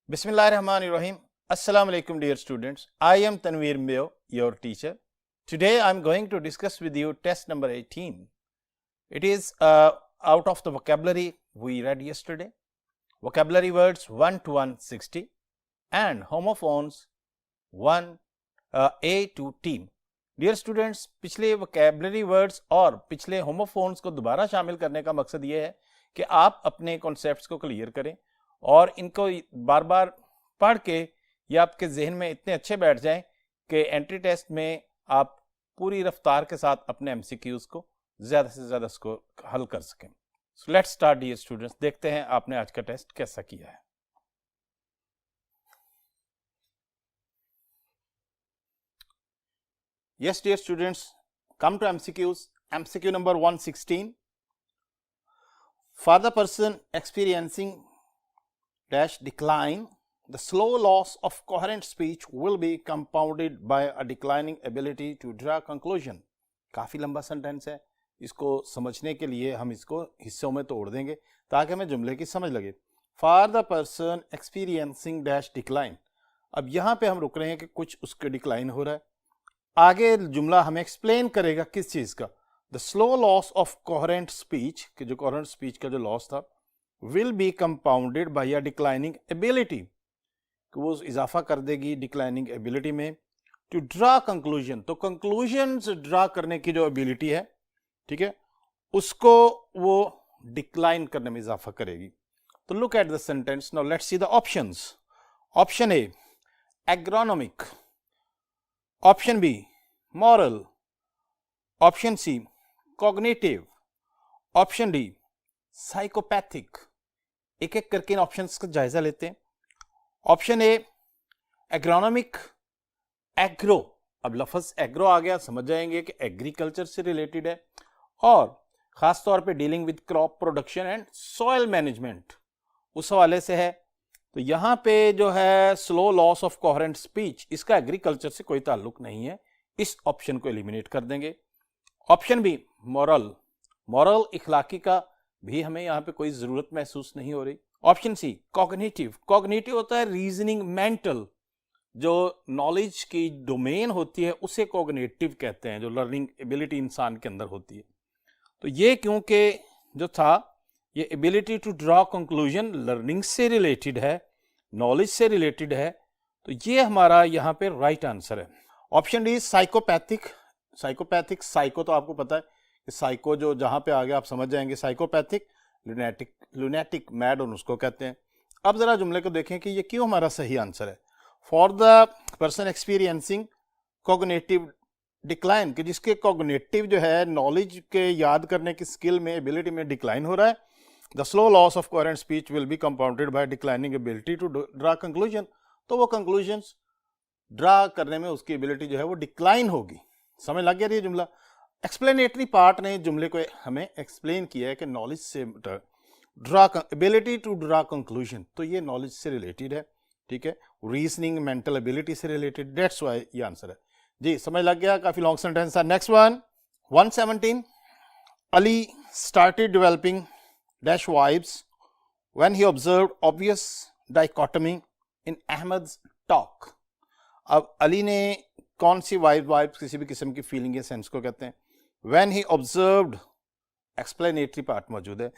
Bismillahirrahmanirrahim. Assalamu alaikum, dear students. I am Tanveer Mayo, your teacher. Today I am going to discuss with you test number 18. It is out of the vocabulary we read yesterday. Vocabulary words 1 to 160 and homophones 1 A to T. Dear students, पिछले vocabulary words और पिछले homophones को दोबारा शामिल करने का मकसद ये है कि आप अपने concepts को क्लियर करें और इनको बार बार पढ़ के ये आपके जहन में इतने अच्छे बैठ जाएं कि एंट्री टेस्ट में आप पूरी रफ्तार के साथ अपने एमसीक्यूज को ज़्यादा से ज़्यादा स्कोर हल कर सकें. So let's start dear students. देखते हैं आपने आज का टेस्ट कैसा किया है. Yes, dear students, come to MCQs. MCQ number 116. For the person experiencing dash decline, the slow loss of coherent speech will be compounded by a declining ability to draw conclusion. काफ़ी लंबा sentence है, इसको समझने के लिए हम इसको हिस्सों में तोड़ देंगे ताकि हमें जुमले की समझ लगे. For the person experiencing dash decline. अब यहाँ पे हम रुक रहे हैं कि कुछ उसके डिक्लाइन हो रहा है. आगे जुमला हमें एक्सप्लेन करेगा किस चीज़ का. The slow loss of coherent speech, कि जो कोहेरेंट स्पीच का जो लॉस था, will be compounded by a declining ability, कि वो इजाफा कर देगी डिक्लाइनिंग एबिलिटी में. टू ड्रा कंक्लूजन, तो कंक्लूजन्स ड्रा करने की जो एबिलिटी है, ठीक है, उसको वो डिक्लाइन करने में इजाफा करेगी. तो look at the sentence. Now let's see the options. Option A agronomic, option B moral, option C cognitive, option D psychopathic. एक एक करके इन ऑप्शंस का जायजा लेते हैं. Option A agronomic, agro. अब लफ्ज एग्रो आ गया, समझ जाएंगे कि एग्रीकल्चर से रिलेटेड है और खास तौर पे dealing with crop production and soil management, उस हवाले से है. तो यहाँ पे जो है slow loss of coherent speech, इसका एग्रीकल्चर से कोई ताल्लुक नहीं है, इस ऑप्शन को एलिमिनेट कर देंगे. ऑप्शन बी मॉरल, मॉरल इखलाकी का भी हमें यहाँ पे कोई जरूरत महसूस नहीं हो रही. ऑप्शन सी कॉग्निटिव, कॉग्निटिव होता है रीजनिंग, मेंटल, जो नॉलेज की डोमेन होती है उसे कॉग्निटिव कहते हैं, जो लर्निंग एबिलिटी इंसान के अंदर होती है. तो ये क्योंकि जो था ये ability to draw conclusion learning से रिलेटेड है, नॉलेज से रिलेटेड है, तो ये हमारा यहाँ पे राइट आंसर है. Option D psychopathic. Psychopathic, psycho तो आपको पता है कि साइको जो जहाँ पे आ गया आप समझ जाएंगे. साइकोपैथिक लुनेटिक, लुनेटिक मैड और उसको कहते हैं. अब जरा जुमले को देखें कि ये क्यों हमारा सही आंसर है. For the person experiencing cognitive decline, कि जिसके कॉग्निटिव जो है नॉलेज के याद करने की स्किल में, एबिलिटी में डिक्लाइन हो रहा है. The slow loss of coherent speech will be compounded by declining ability to draw conclusion. तो वो कंक्लूजन्स ड्रा करने में उसकी एबिलिटी जो है वो डिक्लाइन होगी. समझ लग गया ये जुमला. एक्सप्लेनेटरी पार्ट ने जुमले को हमें एक्सप्लेन किया है कि नॉलेज से draw ability to draw conclusion, तो ये नॉलेज से रिलेटेड है, ठीक है, रीजनिंग मेंटल एबिलिटी से रिलेटेड. दैट्स व्हाई ये आंसर है जी. समझ लग गया. काफी लॉन्ग सेंटेंस था. Next one 117. Ali started developing dash vibes when he observed obvious dichotomy in Ahmed's talk. अब अली ने कौन सी वाइब्स, किसी भी किस्म की फीलिंग या सेंस को कहते हैं. when he observed, explanatory part मौजूद है.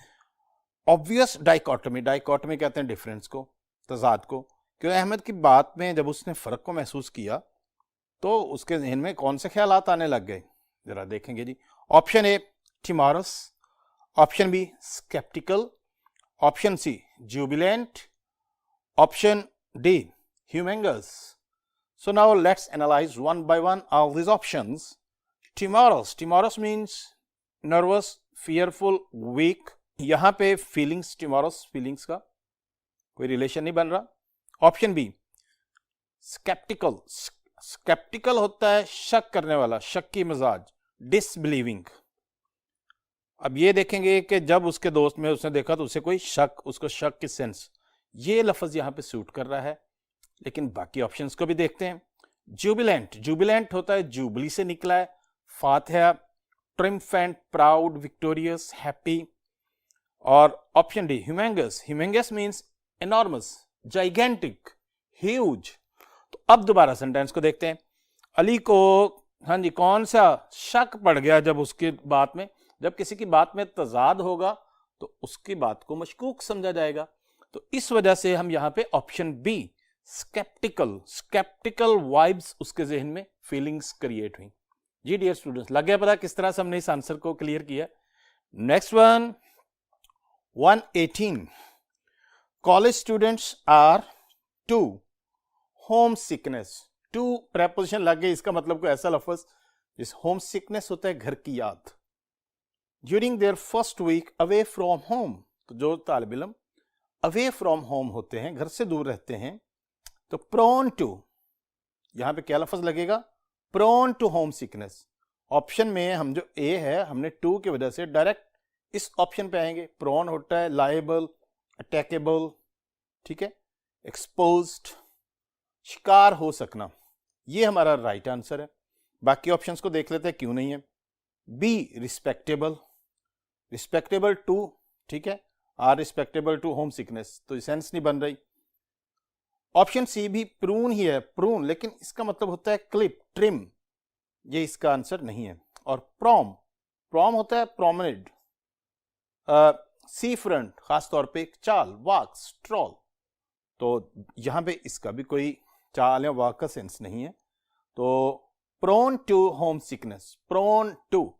ऑब्वियस डाइकोटमी, डाइकोटमी कहते हैं डिफरेंस को, तजाद को. क्योंकि अहमद की बात में जब उसने फ़र्क को महसूस किया तो उसके जहन में कौन से ख्यालात आने लग गए, जरा देखेंगे जी. Option A timorous, option B sceptical, option C jubilant, option D humongous. So now let's analyze one by one all these options. Timorous, timorous means nervous, fearful, weak. यहाँ पे feelings, timorous feelings का कोई relation नहीं बन रहा. Option B skeptical, skeptical होता है शक करने वाला, शक्की मिजाज, disbelieving. अब ये देखेंगे कि जब उसके दोस्त में उसने देखा तो उसे कोई शक, उसको शक की सेंस, ये लफ्ज यहाँ पे सूट कर रहा है. लेकिन बाकी ऑप्शंस को भी देखते हैं. जुबिलेंट, जुबिलेंट होता है जुबली से निकला है, फातिहा, ट्रिम्फेंट, प्राउड, विक्टोरियस, हैप्पी. और option D humongous, humongous means enormous, gigantic, huge. तो अब दोबारा सेंटेंस को देखते हैं। अली को, हाँ जी, कौन सा शक पड़ गया जब उसकी बात में, जब किसी की बात में तजाद होगा तो उसकी बात को मशकूक समझा जाएगा। तो इस वजह से हम यहां पे ऑप्शन बी, स्केप्टिकल वाइब्स उसके जहन में फीलिंग्स क्रिएट हुई। जी डियर स्टूडेंट्स, लग गया पता किस तरह से हमने इस आंसर को क्लियर किया। Next one 118, college students are to home sickness. To preposition लग गई, इसका मतलब कोई ऐसा लफ्ज जिस होम सिकनेस होता है घर की याद, during their first week away from home. तो जो तालिब इल्म अवे फ्रॉम होम होते हैं, घर से दूर रहते हैं, तो प्रोन टू, यहां पे क्या लफ्ज लगेगा, prone to home sickness. Option में हम जो ए है, हमने टू की वजह से डायरेक्ट इस ऑप्शन पे आएंगे। प्रोन होता है लायबल, अटैकेबल, ठीक है, एक्सपोज्ड, शिकार हो सकना। ये हमारा राइट आंसर है। बाकी ऑप्शंस को देख लेते हैं क्यों नहीं है। बी रिस्पेक्टेबल, रिस्पेक्टेबल टू, ठीक है, are respectable to home sickness, तो सेंस नहीं बन रही। ऑप्शन सी भी प्रून ही है, प्रून, लेकिन इसका मतलब होता है क्लिप, ट्रिम, ये इसका आंसर नहीं है। और प्रॉम, प्रॉम होता है प्रोमेनेड, सी फ्रंट, खासतौर पे एक चाल, वॉक, स्ट्रॉल, तो यहां पे इसका भी कोई चाल या वॉक का सेंस नहीं है। तो prone to home sickness, prone to,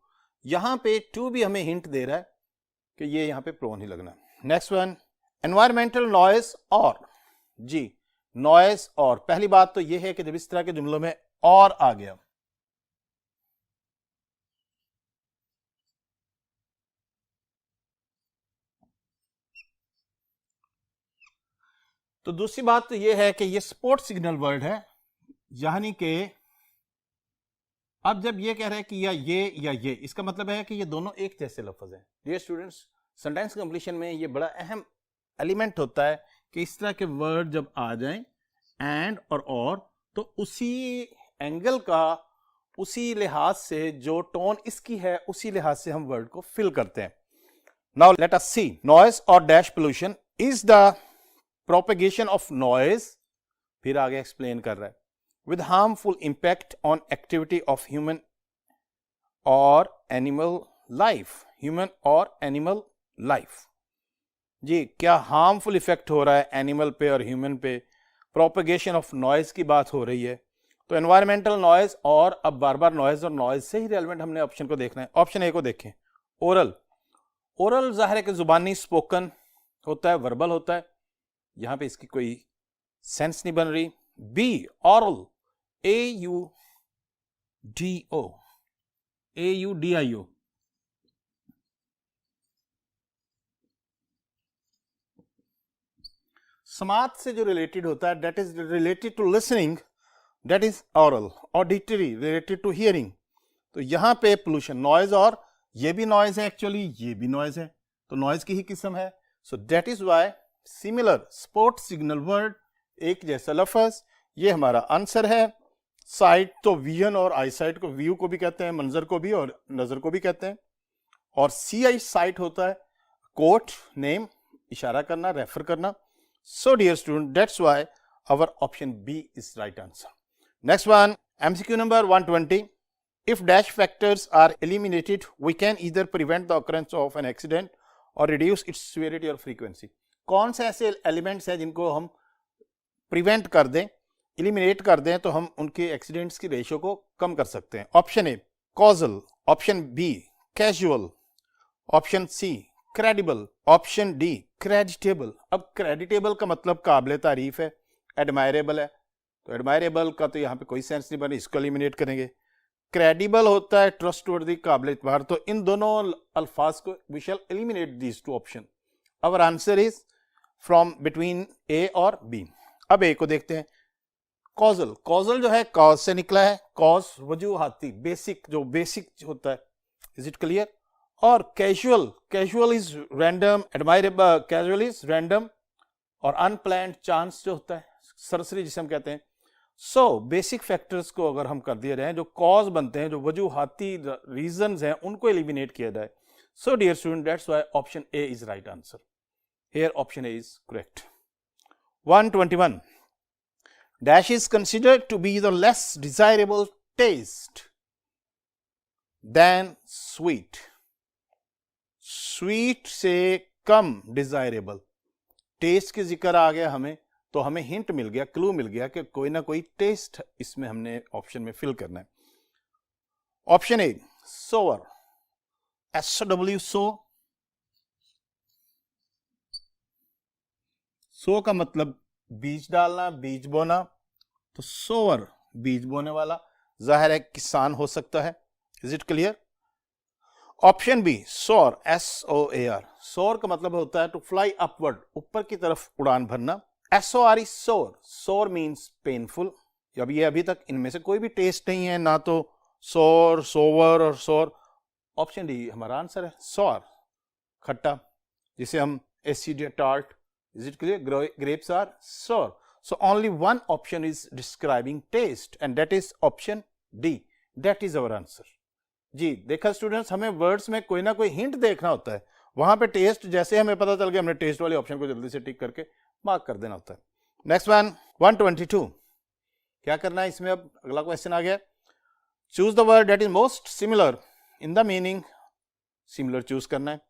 यहां पे टू भी हमें हिंट दे रहा है कि ये यहां पे प्रोन ही लगना। नेक्स्ट वन, एनवायरमेंटल नॉइज और, जी नॉइज और, पहली बात तो ये है कि जब इस तरह के जुमलों में और आ गया, तो दूसरी बात तो ये है कि ये सपोर्ट सिग्नल वर्ड है, यानी कि अब जब ये कह रहे हैं कि या ये, इसका मतलब है कि ये दोनों एक जैसे लफ्ज हैं। डियर स्टूडेंट्स, सेंटेंस कंप्लीशन में ये बड़ा अहम एलिमेंट होता है कि इस तरह के वर्ड जब आ जाएं एंड और, तो उसी एंगल का, उसी लिहाज से जो टोन इसकी है, उसी लिहाज से हम वर्ड को फिल करते हैं। नाउ लेट अस सी, नॉइज और dash pollution is the propagation of noise, फिर आगे एक्सप्लेन कर रहा है, with harmful impact on activity of human or animal life, human or animal life। जी, क्या हार्मफुल इफेक्ट हो रहा है एनिमल पे और ह्यूमन पे, प्रोपेगेशन ऑफ नॉइज की बात हो रही है। तो एनवायरमेंटल नॉइज और, अब बार बार नॉइज और नॉइज से ही रेलेवेंट हमने ऑप्शन को देखना है। ऑप्शन ए को देखें, ओरल, ओरल जाहिर है कि जुबानी, स्पोकन होता है, वर्बल होता है, यहां पे इसकी कोई सेंस नहीं बन रही। बी ऑरल, AUDO, AUDIO, समात से जो रिलेटेड होता है, that is related to listening, that is aural. Auditory related to hearing, तो यहां पे पोल्यूशन, नॉइज, और ये भी नॉइज है एक्चुअली, ये भी नॉइज है, तो नॉइज की ही किस्म है। So that is why similar, sport signal word, एक जैसा लफ्ज, ये हमारा आंसर है। साइट तो विजन और आई साइट को, व्यू को भी कहते हैं, मंजर को भी और नजर को भी कहते हैं। और सी आई साइट होता है कोट, नेम, इशारा करना, रेफर करना। So dear student, that's why our option B is right answer. Next one, MCQ number 120, if dash factors are eliminated we can either prevent the occurrence of an accident और reduce its severity और frequency. कौन से ऐसे elements हैं जिनको हम prevent कर दें, एलिमिनेट कर दें, तो हम उनके एक्सीडेंट्स की रेशियो को कम कर सकते हैं। Option A causal, option B casual, option C credible, option D creditable. अब क्रेडिटेबल का मतलब काबिल तारीफ है, एडमायरेबल है, तो एडमायरेबल का तो यहाँ पे कोई सेंस नहीं बने, इसको एलिमिनेट करेंगे। क्रेडिबल होता है ट्रस्टवर्दी, काबिल इतबार, तो इन दोनों अल्फाज को we shall eliminate these two option. Our answer is from between A और बी। अब ए को देखते हैं, कॉजल, कॉजल जो है कॉज से निकला है, कॉज वजूहाती, बेसिक, जो बेसिक होता है, इज इट क्लियर। और casual, casual is random, admirable, casual is random, और अनप्लान्ड चांस जो होता है, सरसरी जिसे हम कहते हैं। सो बेसिक फैक्टर्स को अगर हम कर दिए जाए, जो कॉज बनते हैं, जो वजूहाती रीजंस हैं, उनको एलिमिनेट किया जाए। So dear student, that's why option A is right answer. Here option A is correct. 121. Dash is considered to be the less desirable taste than sweet. Sweet से कम डिजायरेबल टेस्ट के जिक्र आ गया हमें, तो हमें हिंट मिल गया, क्लू मिल गया कि कोई ना कोई टेस्ट इसमें हमने ऑप्शन में फिल करना है. ऑप्शन ए सोवर, SOW, सो का मतलब बीज डालना, बीज बोना, तो सोवर बीज बोने वाला, जाहिर है किसान हो सकता है. Is it clear? Option B sour, SOAR, सोर का मतलब होता है टू फ्लाई अपवर्ड, ऊपर की तरफ उड़ान भरना. SORE, सोर, सोर मीन्स पेनफुल. अब ये अभी तक इनमें से कोई भी टेस्ट नहीं है, ना तो सोर, सोवर और सोर. ऑप्शन डी हमारा आंसर है, सोर, खट्टा, जिसे हम acid tart. Is it clear? Grapes are sour. So only one option is describing taste and that is option D. That is our answer. जी देखा स्टूडेंट्स, हमें वर्ड्स में कोई ना कोई हिंट देखना होता है. वहां पे टेस्ट जैसे हमें पता चल गया, हमने टेस्ट वाले ऑप्शन को जल्दी से टिक करके मार्क कर देना होता है. Next one 122. क्या करना है इसमें? अब अगला क्वेश्चन आ गया. Choose the word that is most similar in the meaning. Similar choose करना है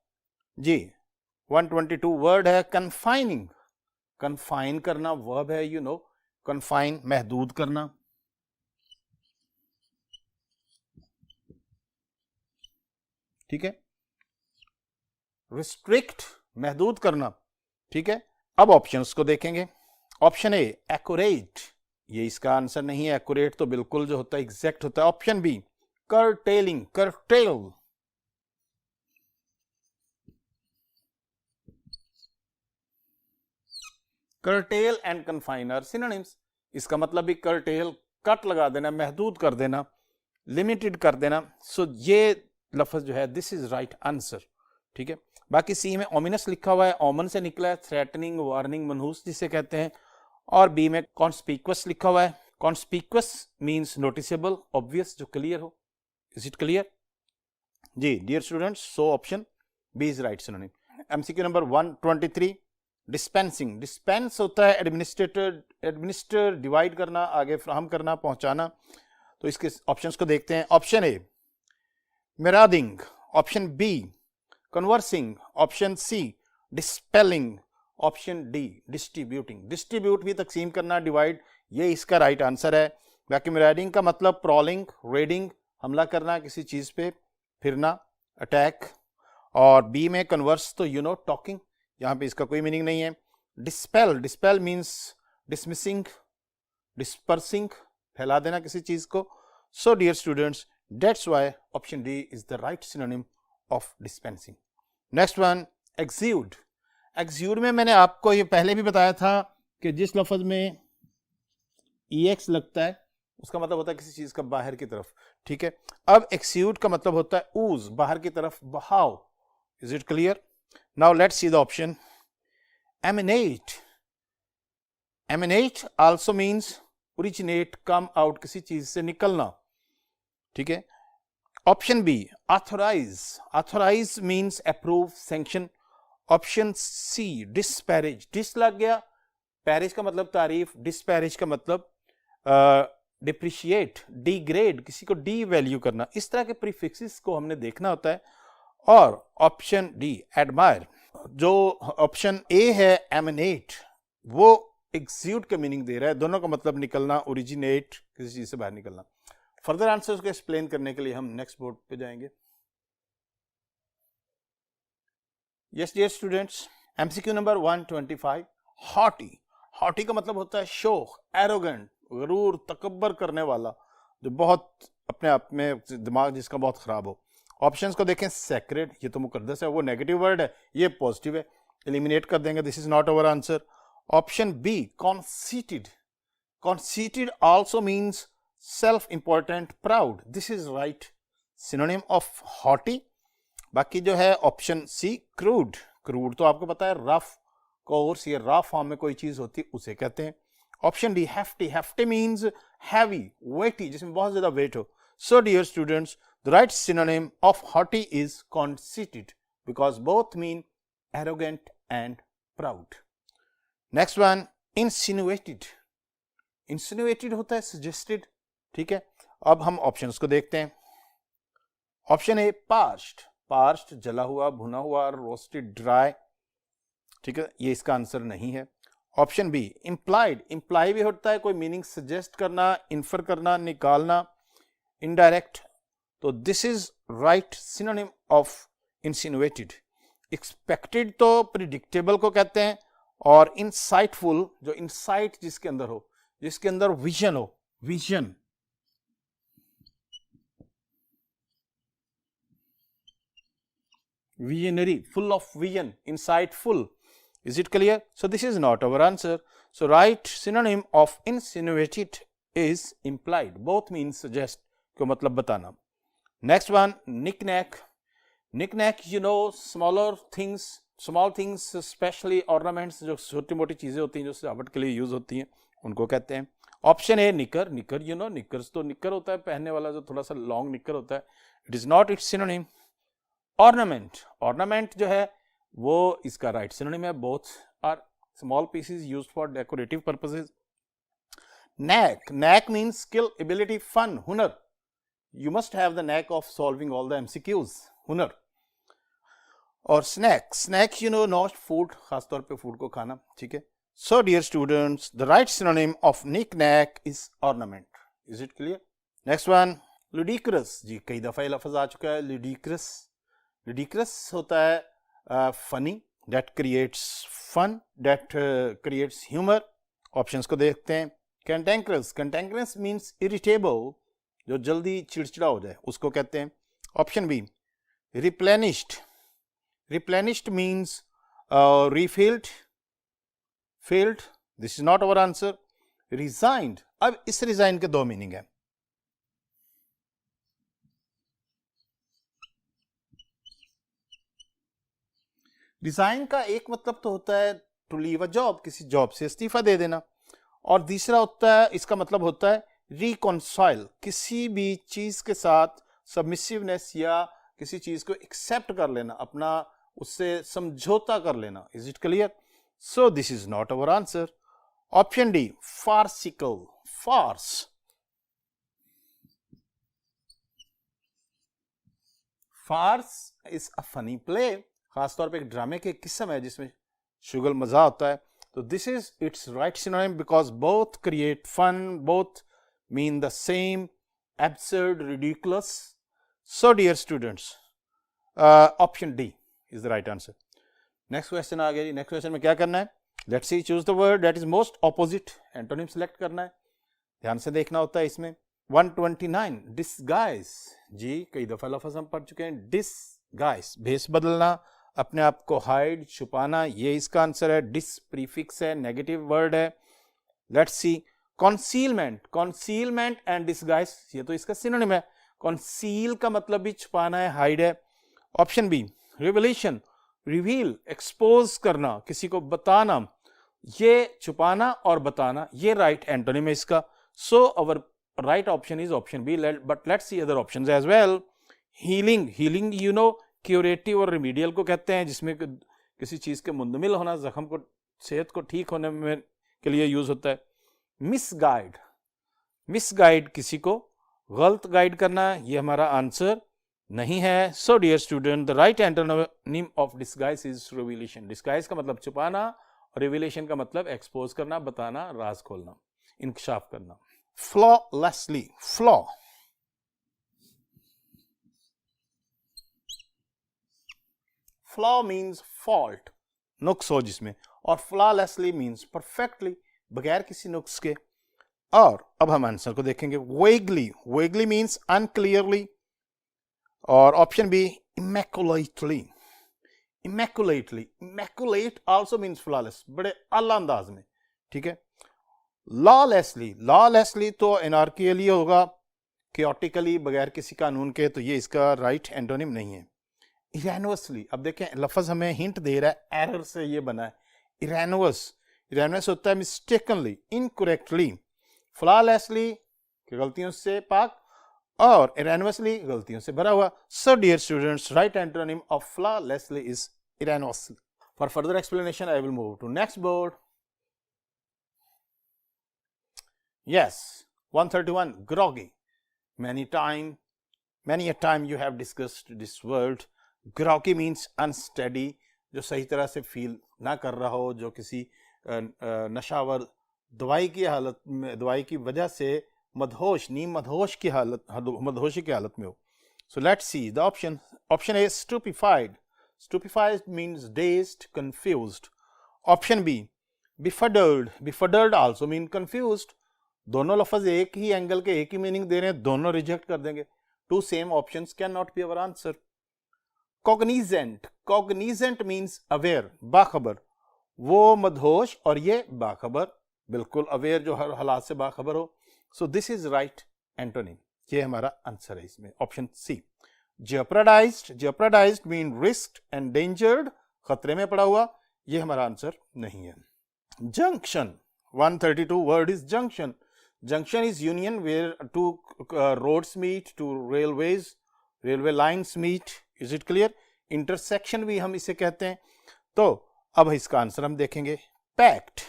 जी. 122 वर्ड है कन्फाइनिंग. कन्फाइन करना वर्ब है, यू नो, कन्फाइन महदूद करना. ठीक है. रिस्ट्रिक्ट महदूद करना. ठीक है. अब ऑप्शंस को देखेंगे. ऑप्शन ए एक्यूरेट, ये इसका आंसर नहीं है. एक्यूरेट तो बिल्कुल जो होता है एग्जैक्ट होता है. Option B curtailing, curtail. Curtail and confine are synonyms. इसका मतलब भी कर्टेल, कट लगा देना, महदूद कर देना, लिमिटेड कर देना. सो ये लफ्ज जो है दिस इज राइट आंसर. ठीक है. बाकी सी में ओमिनस लिखा हुआ है, ओमन से निकला है, थ्रेटनिंग, वार्निंग, मनहूस जिसे कहते हैं. और बी में कॉन्स्पिक्वस लिखा हुआ है. कॉन्स्पिक्वस मीन्स नोटिसेबल, ऑब्वियस, जो क्लियर हो. Is it clear? जी dear students, so option B is right synonym. MCQ number 123. Dispensing. Dispense होता है एडमिनिस्ट्रेटर, एडमिनिस्टर डिवाइड करना, आगे फ्राहम करना, पहुंचाना. तो इसके ऑप्शंस को देखते हैं. Option A marauding, option B conversing, option C dispelling, option D distributing. Distribute भी तकसीम करना, डिवाइड, ये इसका राइट आंसर है. बाकी मिरादिंग का मतलब प्रॉलिंग, रेडिंग, हमला करना किसी चीज पे, फिरना, अटैक. और बी में कन्वर्स तो यू नो टॉकिंग, यहां पे इसका कोई मीनिंग नहीं है. Dispel, dispel means dismissing, dispersing, फैला देना किसी चीज को. So dear students, that's why option D is the right synonym of dispensing. Next one exude. Exude में मैंने आपको ये पहले भी बताया था कि जिस लफ्ज में EX लगता है उसका मतलब होता है किसी चीज का बाहर की तरफ. ठीक है. अब एक्सूड का मतलब होता है ऊज, बाहर की तरफ बहाव. Is it clear? Now let's see the option. Emanate. Emanate also means originate, come out, किसी चीज से निकलना. ठीक है. Option B authorize. Authorize means approve, sanction. Option C disparage. Dis लग गया, पैरिज का मतलब तारीफ, disparage का मतलब डिप्रिशिएट, डिग्रेड, किसी को डी वैल्यू करना. इस तरह के प्रीफिक्सेस को हमने देखना होता है. और ऑप्शन डी एडमायर. जो ऑप्शन ए है एमिनेट, वो एक्सूड का मीनिंग दे रहा है. दोनों का मतलब निकलना, ओरिजिनेट, किसी चीज से बाहर निकलना. फर्दर आंसर्स को एक्सप्लेन करने के लिए हम नेक्स्ट बोर्ड पे जाएंगे. Yes dear students, MCQ number 125. Haughty. Haughty का मतलब होता है शोख, एरोगेंट, गरूर, तकब्बर करने वाला, जो बहुत अपने आप में दिमाग जिसका बहुत खराब हो. ऑप्शंस को देखें. सेक्रेड, ये तो मुकद्दस है, वो नेगेटिव वर्ड है, ये पॉजिटिव है, एलिमिनेट कर देंगे. This is not our answer. Option B conceited. Conceited also means self important, proud. This is right synonym of haughty. बाकी जो है ऑप्शन सी क्रूड. क्रूड तो आपको पता है रफ, कोर्स, ये रफ फॉर्म में कोई चीज होती है उसे कहते हैं. Option D hefty. Hefty means heavy, weighty, जिसमें बहुत ज्यादा वेट हो. So dear students, the right synonym of haughty is conceited because both mean arrogant and proud. Next one इंसिनुएटेड, इंसिनुएटेड होता है सजेस्टेड, ठीक है। अब हम ऑप्शंस को देखते हैं। ऑप्शन ए पार्च्ड, पार्च्ड जला हुआ, भुना हुआ, रोस्टेड, ड्राई, ठीक है, ये इसका आंसर नहीं है। ऑप्शन बी इंप्लाइड, इंप्लाई भी होता है कोई मीनिंग सजेस्ट करना, इन्फर करना, निकालना, इनडायरेक्ट, तो this is right synonym of insinuated. Expected तो प्रिडिक्टेबल को कहते हैं, और इनसाइटफुल जो इनसाइट जिसके अंदर हो, जिसके अंदर विजन हो, vision, visionary, full of vision, insightful. Is it clear? So this is not our answer. So right synonym of insinuated is implied. Both means suggest को मतलब बताना. Next one, knick-knack. Knick-knack, you know, small things, especially ornaments, जो छोटी मोटी चीजें होती हैं जो सजावट के लिए यूज होती हैं, उनको कहते हैं. ऑप्शन ए निकर, निकर यू नो, निकर्स तो निकर होता है पहनने वाला जो थोड़ा सा लॉन्ग निकर होता है. It is not its synonym. Ornament, ornament जो है वो इसका राइट सिनोनिम है. Both are small pieces used for decorative purposes. Knack, knack means skill, ability, फन, हुनर. You must have the knack of solving all the MCQs, हुनर. और snack, snack you know not food, खासतौर पे food को खाना, ठीक है. So dear students, the right synonym of knick-knack is ornament. Is it clear? Next one, ludicrous. जी कई दफा ये लफ्ज आ चुका है, लुडिक्रस. Ludicrous होता है funny, that creates fun, that creates humor. Options को देखते हैं. Cantankerous, cantankerous means irritable, जो जल्दी चिड़चिड़ा हो जाए उसको कहते हैं. Option B replenished, replenished means refilled, filled. This is not our answer. Resigned, अब इस resign के दो मीनिंग है. रिजाइन का एक मतलब तो होता है टू लीव अ जॉब, किसी जॉब से इस्तीफा दे देना, और दूसरा होता है, इसका मतलब होता है रिकॉन्साइल, किसी भी चीज के साथ सबमिसिवनेस या किसी चीज को एक्सेप्ट कर लेना, अपना उससे समझौता कर लेना. Is it clear? So this is not our answer. Option D farcical, farce. Farce is a funny play, खासतौर पे एक ड्रामे के किस्म है जिसमें शुगल मजा होता है. तो this is its right synonym because both create fun, both mean the same, absurd, ridiculous. So dear students, option D is the right answer. Next question आ गया. नेक्स्ट क्वेश्चन में क्या करना है? Let's see, choose the word that is most opposite, antonym select करना है. ध्यान से देखना होता है इसमें. 129, डिसगाइज. जी कई दफा लफ्ज हम पढ़ चुके हैं. डिसगाइज, भेष बदलना, अपने आप को हाइड, छुपाना, ये इसका आंसर है. डिस प्रीफिक्स है, नेगेटिव वर्ड है. लेट्स सी, कॉन्सीलमेंट, कॉन्सीलमेंट एंड डिसगाइज, ये तो इसका सिनोनिम है. कॉन्सील का मतलब भी छुपाना है, हाइड है. Option B revelation, reveal, expose करना, किसी को बताना, ये छुपाना और बताना, ये राइट एंटोनिम है इसका. So our right option is option B. But let's see other options as well. Healing, healing you know curative और रिमीडियल को कहते हैं, जिसमें किसी चीज के मुंदमिल होना, जख्म को, सेहत को ठीक होने में के लिए यूज होता है. मिसगाइड, मिसगाइड किसी को गलत गाइड करना, ये हमारा आंसर नहीं है. So dear student, the right antonym of disguise is revelation. Disguise का मतलब छुपाना और रिवीलेशन का मतलब एक्सपोज करना, बताना, राज खोलना, इंकशाफ करना. Flawlessly, flaw, flaw means fault, नुक्स हो जिसमें, और फ्लॉलेसली मीन्स परफेक्टली, बगैर किसी नुक्स के. और अब हम आंसर को देखेंगे. Vaguely, vaguely means unclearly. और option B immaculately, immaculately, immaculate also means flawless, बड़े आला अंदाज में, ठीक है. लॉलेसली, लॉलेसली तो एनार्कियली होगा, केओटिकली, बगैर किसी कानून के, तो ये इसका राइट एंटोनिम नहीं है. इरेनुअसली, अब देखें लफ्ज हमें हिंट दे रहा है, एरर से ये बना है. इरेनुअस, इरेनुअस होता है मिस्टेकनली, इनकरेक्टली. फ्लॉलेसली गलतियों से पाक, और इरेनुअसली गलतियों से भरा हुआ. So dear students, right antonym of flawlessly is erroneously. For further explanation I will move to next board. Yes. 131, groggy. Many a time you have discussed this word. Groggy means unsteady, जो सही तरह से feel ना कर रहा हो, जो किसी नशावर दवाई की वजह से मदहोशी की हालत में हो. So let's see the option. Option A, stupefied. Stupefied means dazed, confused. Option B, befuddled. Befuddled also mean confused. दोनों लफ्ज एक ही एंगल के एक ही मीनिंग दे रहे हैं, दोनों रिजेक्ट कर देंगे. Two same options cannot be our answer. Cognizant. Cognizant means aware, बाखबर. वो मदहोश और ये बाखबर, बिल्कुल अवेयर, जो हर हालात से बाखबर हो. So this is right antonym. ये हमारा आंसर है इसमें, option C. Jeopardized. Jeopardized mean risked, endangered, खतरे में पड़ा हुआ. ये हमारा आंसर नहीं है. Junction. 132 word is junction. Junction is union where two roads meet, two railway lines meet. Is it clear? Intersection भी हम इसे कहते हैं. तो अब इसका आंसर हम देखेंगे. Packed.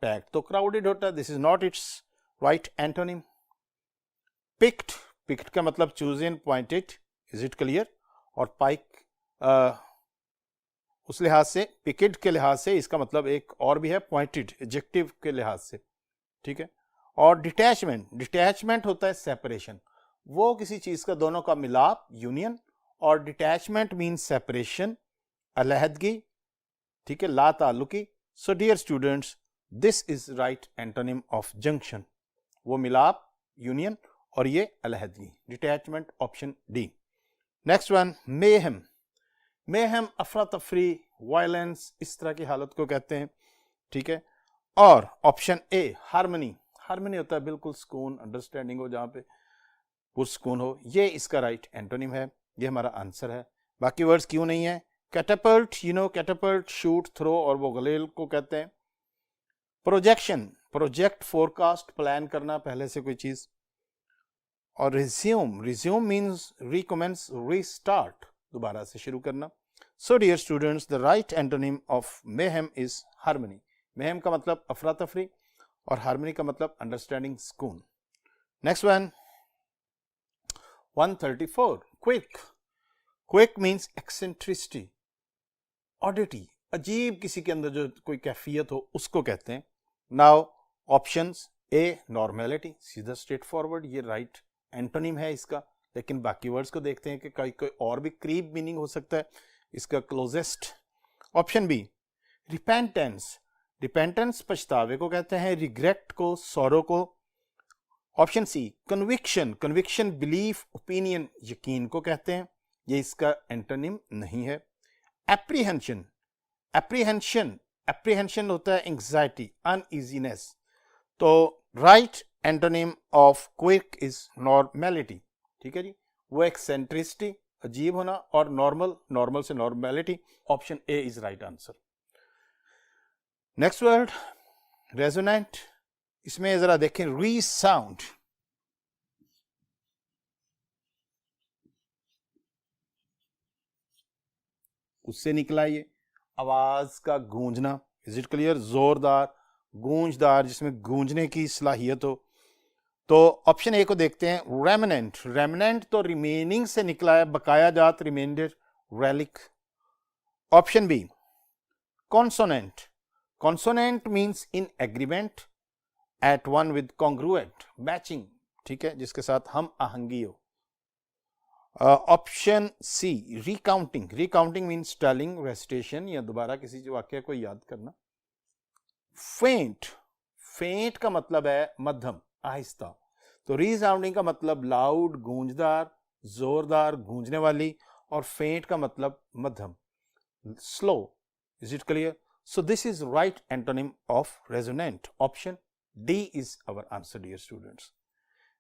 Packed तो crowded होता है. This is not its right antonym. Picked. Picked का मतलब chosen, pointed. Is it clear? और pike उस लिहाज से, picked के लिहाज से इसका मतलब एक और भी है, pointed, adjective के लिहाज से. ठीक है. और डिटैचमेंट. डिटैचमेंट होता है सेपरेशन, वो किसी चीज का दोनों का मिलाप, यूनियन. और डिटैचमेंट मीन्स सेपरेशन, अलहदगी. ठीक है, ला ताल्लुकी. So dear students, this is right antonym of junction. वो मिलाप, यूनियन, और ये अलहदगी, detachment, option D. Next one, mayhem. Mayhem अफरा तफरी, वायलेंस, इस तरह की हालत को कहते हैं. ठीक है. और ऑप्शन ए, हार्मनी. हार्मनी होता है बिल्कुल सुकून, अंडरस्टैंडिंग हो, जहां पे पुरसुकून हो. ये इसका राइट एंटोनिम है. ये हमारा आंसर है. बाकी वर्ड्स क्यों नहीं है? कैटापल्ट, कैटापल्ट, शूट, थ्रो, और वो गलेल को कहते हैं. प्रोजेक्शन, प्रोजेक्ट, फोरकास्ट, प्लान करना पहले से कोई चीज. और resume, resume means recommence, restart, दोबारा से शुरू करना. So dear students, the right antonym of mayhem is harmony. Mayhem का मतलब अफरा तफरी और हार्मनी का मतलब अंडरस्टैंडिंग, सुकून. Next one, 134, quick. Quick means eccentricity, ऑडिटी, अजीब किसी के अंदर जो कोई कैफियत हो, उसको कहते हैं. नाउ ऑप्शंस ए, नॉर्मेलिटी, सीधा स्ट्रेट फॉरवर्ड, ये राइट एंटोनिम है इसका. लेकिन बाकी वर्ड्स को देखते हैं कि कोई और भी करीब मीनिंग हो सकता है इसका, closest. Option B, repentance. Repentance पछतावे को कहते हैं, रिग्रेट को, सॉरो को. Option C, conviction. Conviction belief, opinion, यकीन को कहते हैं. ये इसका एंटोनिम नहीं है. एप्रीहेंशन. एप्रीहेंशन, एप्रीहेंशन होता है एंग्जाइटी, अनइजीनेस. तो right antonym of quick is normality. ठीक है जी. वो एक्सेंट्रिसिटी, अजीब होना, और नॉर्मल, नॉर्मल से normality. Option A is right answer. Next word, resonant. इसमें जरा देखें, रीसाउंड. उससे निकला ये आवाज का गूंजना. Is it clear? जोरदार, गूंजदार, जिसमें गूंजने की सलाहियत हो. तो ऑप्शन ए को देखते हैं, रेमिनेंट. रेमिनेंट तो रिमेनिंग से निकला है, बकाया जात, remainder, relic. Option B, consonant. Consonant means in agreement, at one with, congruent, matching. ठीक है, जिसके साथ हम आहंगी हो. Option C, recounting. Recounting means telling, recitation, या दोबारा किसी वाक्य को याद करना. फेंट. फेंट का मतलब है मध्यम, आहिस्ता. तो रिसाउंडिंग का मतलब लाउड, गूंजदार, जोरदार, गूंजने वाली. और फेंट का मतलब मध्यम, slow. Is it clear? So this is right antonym of resonant. Option D is our answer, dear students.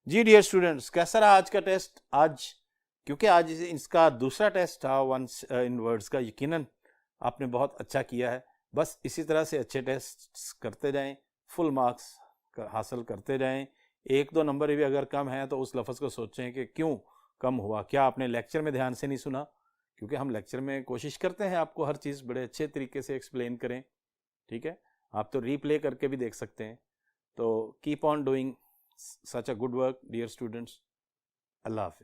जी डियर स्टूडेंट्स, कैसा रहा आज का टेस्ट? आज क्योंकि आज इसका दूसरा टेस्ट था वंस इन वर्ड्स का, यकीनन आपने बहुत अच्छा किया है. बस इसी तरह से अच्छे टेस्ट करते जाएं, फुल मार्क्स हासिल करते जाएं. एक दो नंबर भी अगर कम है तो उस लफ्ज़ को सोचें कि क्यों कम हुआ. क्या आपने लेक्चर में ध्यान से नहीं सुना? क्योंकि हम लेक्चर में कोशिश करते हैं आपको हर चीज़ बड़े अच्छे तरीके से एक्सप्लेन करें. ठीक है, आप तो रीप्ले करके भी देख सकते हैं. तो keep on doing such a good work, dear students. Allah Hafiz.